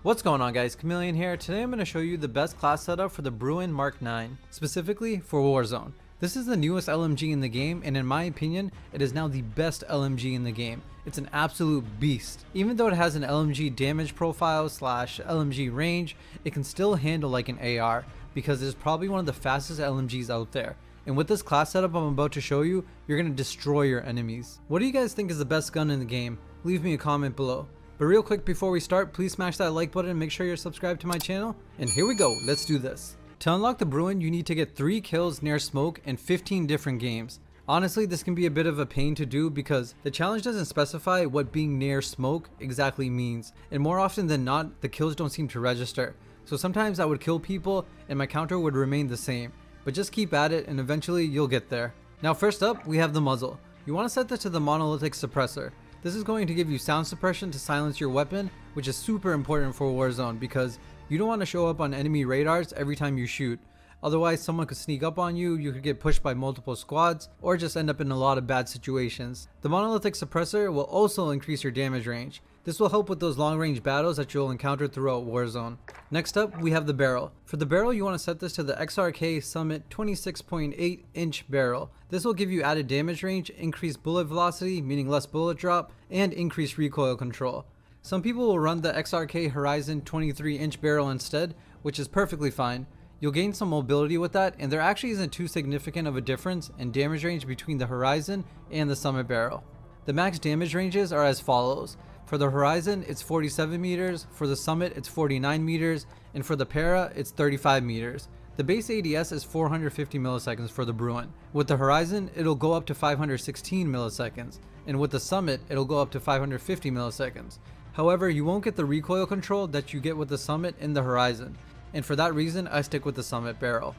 What's going on, guys? Chameleon here. Today I'm going to show you the best class setup for the BRUEN MK9, specifically for Warzone. This is the newest LMG in the game, and in my opinion, it is now the best LMG in the game. It's an absolute beast. Even though it has an LMG damage profile / LMG range, it can still handle like an AR, because it is probably one of the fastest LMGs out there. And with this class setup I'm about to show you, you're going to destroy your enemies. What do you guys think is the best gun in the game? Leave me a comment below. But real quick before we start, please smash that like button and make sure you're subscribed to my channel. And here we go, let's do this. To unlock the BRUEN, you need to get 3 kills near smoke in 15 different games. Honestly, this can be a bit of a pain to do because the challenge doesn't specify what being near smoke exactly means. And more often than not, the kills don't seem to register. So sometimes I would kill people and my counter would remain the same. But just keep at it and eventually you'll get there. Now first up, we have the muzzle. You want to set this to the monolithic suppressor. This is going to give you sound suppression to silence your weapon, which is super important for Warzone because you don't want to show up on enemy radars every time you shoot. Otherwise, someone could sneak up on you, you could get pushed by multiple squads, or just end up in a lot of bad situations. The monolithic suppressor will also increase your damage range. This will help with those long range battles that you'll encounter throughout Warzone. Next up, we have the barrel. For the barrel, you want to set this to the XRK Summit 26.8 inch barrel. This will give you added damage range, increased bullet velocity, meaning less bullet drop, and increased recoil control. Some people will run the XRK Horizon 23 inch barrel instead, which is perfectly fine. You'll gain some mobility with that, and there actually isn't too significant of a difference in damage range between the Horizon and the Summit barrel. The max damage ranges are as follows. For the Horizon, it's 47 meters, for the Summit, it's 49 meters, and for the Farah, it's 35 meters. The base ADS is 450 milliseconds for the BRUEN. With the Horizon, it'll go up to 516 milliseconds, and with the Summit, it'll go up to 550 milliseconds. However, you won't get the recoil control that you get with the Summit and the Horizon, and for that reason, I stick with the Summit barrel.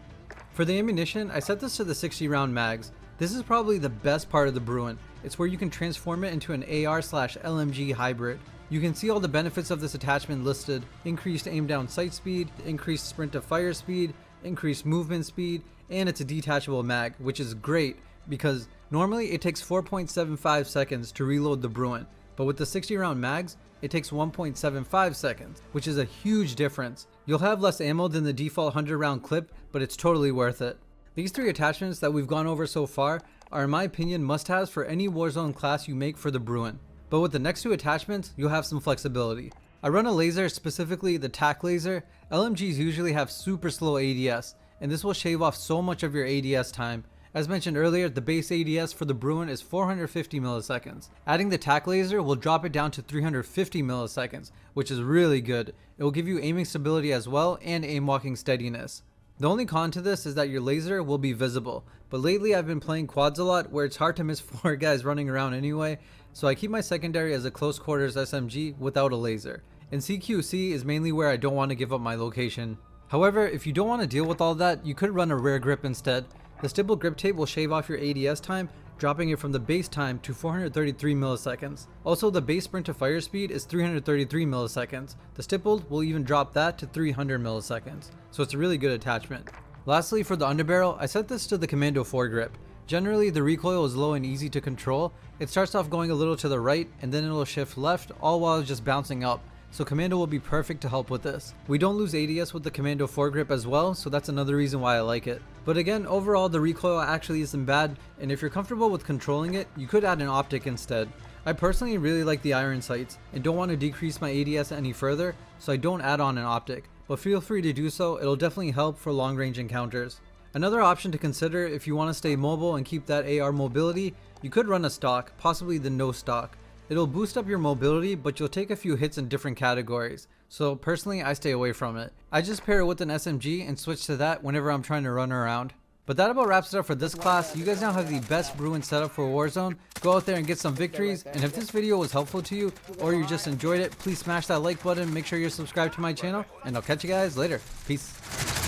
For the ammunition, I set this to the 60 round mags. This is probably the best part of the BRUEN. It's where you can transform it into an AR/LMG hybrid. You can see all the benefits of this attachment listed: increased aim down sight speed, increased sprint to fire speed, increased movement speed, and it's a detachable mag, which is great because normally it takes 4.75 seconds to reload the BRUEN, but with the 60 round mags, it takes 1.75 seconds, which is a huge difference. You'll have less ammo than the default 100 round clip, but it's totally worth it. These 3 attachments that we've gone over so far are, in my opinion, must-haves for any Warzone class you make for the BRUEN. But with the next 2 attachments, you'll have some flexibility. I run a laser, specifically the TAC laser. LMGs usually have super slow ADS, and this will shave off so much of your ADS time. As mentioned earlier, the base ADS for the BRUEN is 450 milliseconds. Adding the TAC laser will drop it down to 350 milliseconds, which is really good. It will give you aiming stability as well and aim walking steadiness. The only con to this is that your laser will be visible, but lately I've been playing quads a lot where it's hard to miss 4 guys running around anyway, so I keep my secondary as a close quarters SMG without a laser. And CQC is mainly where I don't want to give up my location. However, if you don't want to deal with all that, you could run a rear grip instead. The stipple grip tape will shave off your ADS time, dropping it from the base time to 433 milliseconds. Also, the base sprint to fire speed is 333 milliseconds. The stippled will even drop that to 300 milliseconds, so it's a really good attachment. Lastly, for the underbarrel, I set this to the Commando foregrip. Generally, the recoil is low and easy to control. It starts off going a little to the right, and then it'll shift left, all while just bouncing up. So Commando will be perfect to help with this. We don't lose ADS with the Commando foregrip as well, so that's another reason why I like it. But again, overall the recoil actually isn't bad, and if you're comfortable with controlling it, you could add an optic instead. I personally really like the iron sights, and don't want to decrease my ADS any further, so I don't add on an optic. But feel free to do so, it'll definitely help for long range encounters. Another option to consider if you want to stay mobile and keep that AR mobility, you could run a stock, possibly the no stock. It'll boost up your mobility, but you'll take a few hits in different categories. So personally, I stay away from it. I just pair it with an SMG and switch to that whenever I'm trying to run around. But that about wraps it up for this class. You guys now have the best BRUEN setup for Warzone. Go out there and get some victories. And if this video was helpful to you, or you just enjoyed it, please smash that like button. Make sure you're subscribed to my channel, and I'll catch you guys later. Peace.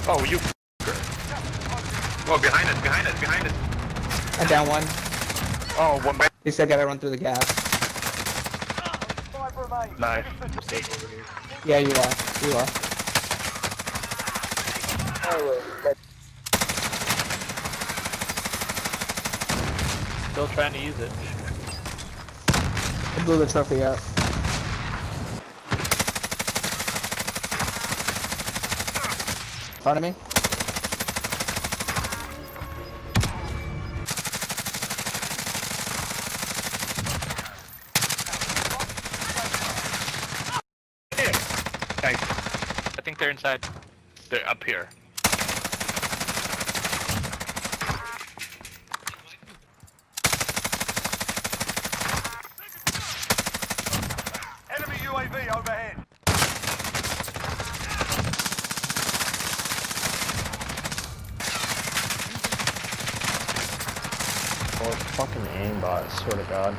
Oh, you. Oh, behind it. I down one. Oh, one back. He said gotta run through the gas. Nice. Yeah, you are. Still trying to use it. I blew the trophy up. front of me. Nice. I think they're inside. They're up here. Enemy UAV overhead. Oh, it's fucking aimbot, I swear to God.